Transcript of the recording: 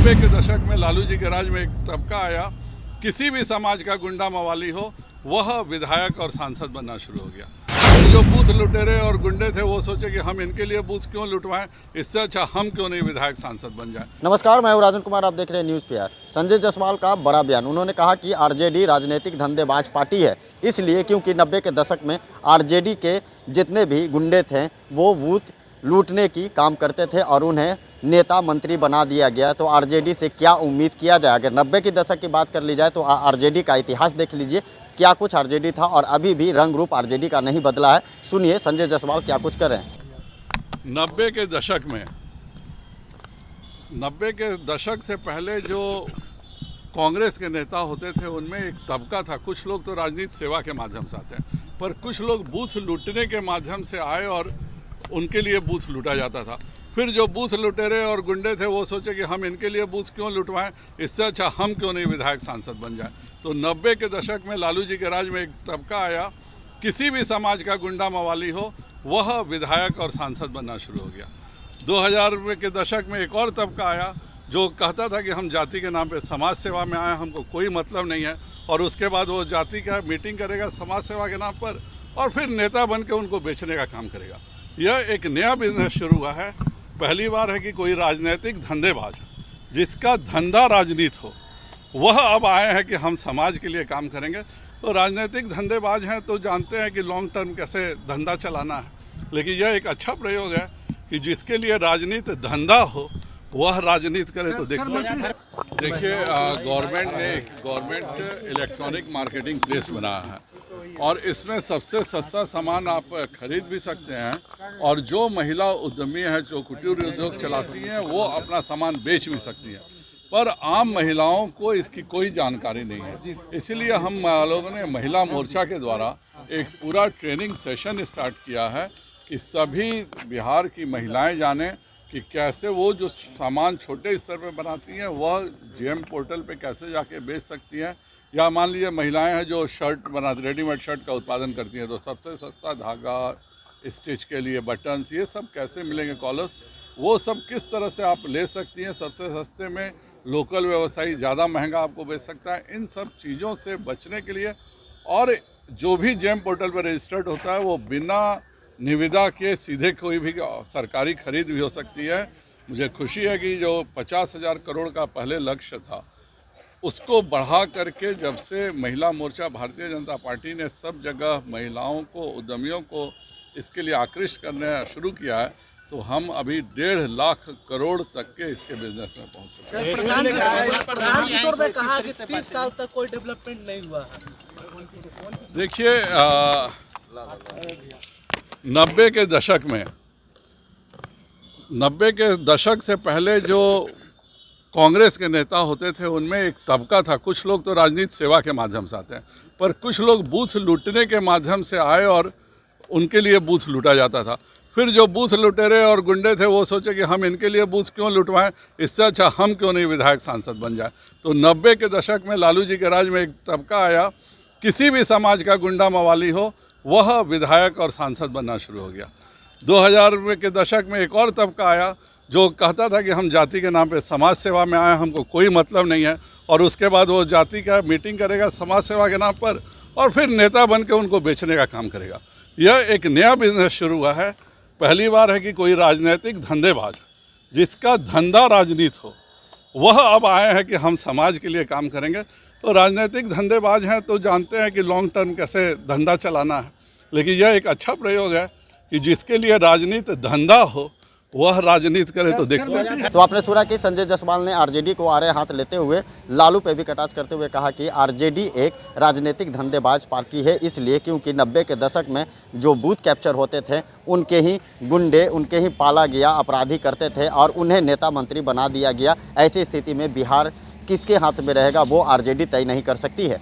90 के दशक में लालू जी के राज में एक तबका आया, किसी भी समाज का गुंडा मवाली हो वह विधायक और सांसद बनना शुरू हो गया। फिर जो बूथ लुटेरे और गुंडे थे वो सोचे कि हम इनके लिए बूथ क्यों लुटवाएं, इससे अच्छा हम क्यों नहीं विधायक सांसद बन जाएं। नमस्कार, मैं हूं राजन कुमार, आप देख रहे हैं न्यूज़ पीआर। संजय जायसवाल का बड़ा बयान। उन्होंने कहा कि आरजेडी राजनीतिक धंधेबाज पार्टी है, इसलिए क्योंकि 90 के दशक में आरजेडी के जितने भी गुंडे थे वो बूथ लूटने की काम करते थे और उन्हें नेता मंत्री बना दिया गया। तो आरजेडी से क्या उम्मीद किया जाए? अगर 90 के दशक की बात कर ली जाए तो आरजेडी का इतिहास देख लीजिए, क्या कुछ आरजेडी था और अभी भी रंग रूप आरजेडी का नहीं बदला है। सुनिए संजय जायसवाल क्या कुछ कर रहे हैं। 90 के दशक में 90 के दशक से पहले जो कांग्रेस के नेता होते थे उनमें एक तबका था। कुछ लोग तो राजनीति सेवा के माध्यम से आते हैं, पर कुछ लोग बूथ लूटने के माध्यम से आए और उनके लिए बूथ लूटा जाता था। फिर जो बूथ लुटेरे और गुंडे थे वो सोचे कि हम इनके लिए बूथ क्यों लुटवाएं, इससे अच्छा हम क्यों नहीं विधायक सांसद बन जाएं। तो 90 के दशक में लालू जी के राज में एक तबका आया, किसी भी समाज का गुंडा मवाली हो वह विधायक और सांसद बनना शुरू हो गया। 2000 के दशक में एक और तबका आया जो कहता था कि हम जाति के नाम पे समाज सेवा में आए, हमको कोई मतलब नहीं है, और उसके बाद वो जाति का मीटिंग करेगा समाज सेवा के नाम पर और फिर नेता बन के उनको बेचने का काम करेगा। यह एक नया बिजनेस शुरू हुआ है। पहली बार है कि कोई राजनीतिक धंधेबाज जिसका धंधा राजनीति हो वह अब आए हैं कि हम समाज के लिए काम करेंगे। तो राजनीतिक धंधेबाज हैं तो जानते हैं कि लॉन्ग टर्म कैसे धंधा चलाना है, लेकिन यह एक अच्छा प्रयोग है कि जिसके लिए राजनीति धंधा हो वह राजनीति करे। तो देखिए गवर्नमेंट इलेक्ट्रॉनिक मार्केटिंग प्लेस बनाया है और इसमें सबसे सस्ता सामान आप खरीद भी सकते हैं, और जो महिला उद्यमी हैं जो कुटीर उद्योग चलाती हैं वो अपना सामान बेच भी सकती हैं, पर आम महिलाओं को इसकी कोई जानकारी नहीं है। इसलिए हम लोगों ने महिला मोर्चा के द्वारा एक पूरा ट्रेनिंग सेशन स्टार्ट किया है कि सभी बिहार की महिलाएं जानें कि कैसे वो जो सामान छोटे स्तर पे बनाती हैं वह जेम पोर्टल पे कैसे जाके बेच सकती हैं। या मान लीजिए महिलाएं हैं जो शर्ट बनाती, रेडीमेड शर्ट का उत्पादन करती हैं, तो सबसे सस्ता धागा, स्टिच के लिए बटन्स, ये सब कैसे मिलेंगे, कॉलर्स, वो सब किस तरह से आप ले सकती हैं सबसे सस्ते में। लोकल व्यवसायी ज़्यादा महंगा आपको बेच सकता है। इन सब चीज़ों से बचने के लिए, और जो भी जेम पोर्टल पर रजिस्टर्ड होता है वो बिना निविदा के सीधे कोई भी सरकारी खरीद भी हो सकती है। मुझे खुशी है कि जो 50,000 करोड़ का पहले लक्ष्य था उसको बढ़ा करके जब से महिला मोर्चा भारतीय जनता पार्टी ने सब जगह महिलाओं को, उद्यमियों को इसके लिए आकृष्ट करना शुरू किया है, तो हम अभी 1.5 लाख करोड़ तक के इसके बिजनेस में पहुंच चुके हैं। प्रधान किशोर ने कहा कि 30 साल तक कोई डेवलपमेंट नहीं हुआ है। देखिए 90 के दशक में 90 के दशक से पहले जो कांग्रेस के नेता होते थे उनमें एक तबका था। कुछ लोग तो राजनीति सेवा के माध्यम से आते हैं, पर कुछ लोग बूथ लूटने के माध्यम से आए और उनके लिए बूथ लूटा जाता था। फिर जो बूथ लुटेरे और गुंडे थे वो सोचे कि हम इनके लिए बूथ क्यों लुटवाएं, इससे अच्छा हम क्यों नहीं विधायक सांसद बन जाएं। तो 90 के दशक में लालू जी के राज में एक तबका आया, किसी भी समाज का गुंडा मवाली हो वह विधायक और सांसद बनना शुरू हो गया। 2000 के दशक में एक और तबका आया जो कहता था कि हम जाति के नाम पे समाज सेवा में आए, हमको कोई मतलब नहीं है, और उसके बाद वो जाति का मीटिंग करेगा समाज सेवा के नाम पर और फिर नेता बन के उनको बेचने का काम करेगा। यह एक नया बिजनेस शुरू हुआ है। पहली बार है कि कोई राजनीतिक धंधेबाज जिसका धंधा राजनीति हो वह अब आए हैं कि हम समाज के लिए काम करेंगे। तो राजनीतिक धंधेबाज हैं तो जानते हैं कि लॉन्ग टर्म कैसे धंधा चलाना है, लेकिन यह एक अच्छा प्रयोग है कि जिसके लिए राजनीति धंधा हो वह राजनीति करे। तो तो आपने सुना कि संजय जायसवाल ने आरजेडी को आड़े हाथ लेते हुए लालू पे भी कटाक्ष करते हुए कहा कि आरजेडी एक राजनीतिक धंधेबाज पार्टी है, इसलिए क्योंकि 90 के दशक में जो बूथ कैप्चर होते थे उनके ही गुंडे, उनके ही पाला गया अपराधी करते थे और उन्हें नेता मंत्री बना दिया गया। ऐसी स्थिति में बिहार किसके हाथ में रहेगा वो आरजेडी तय नहीं कर सकती है।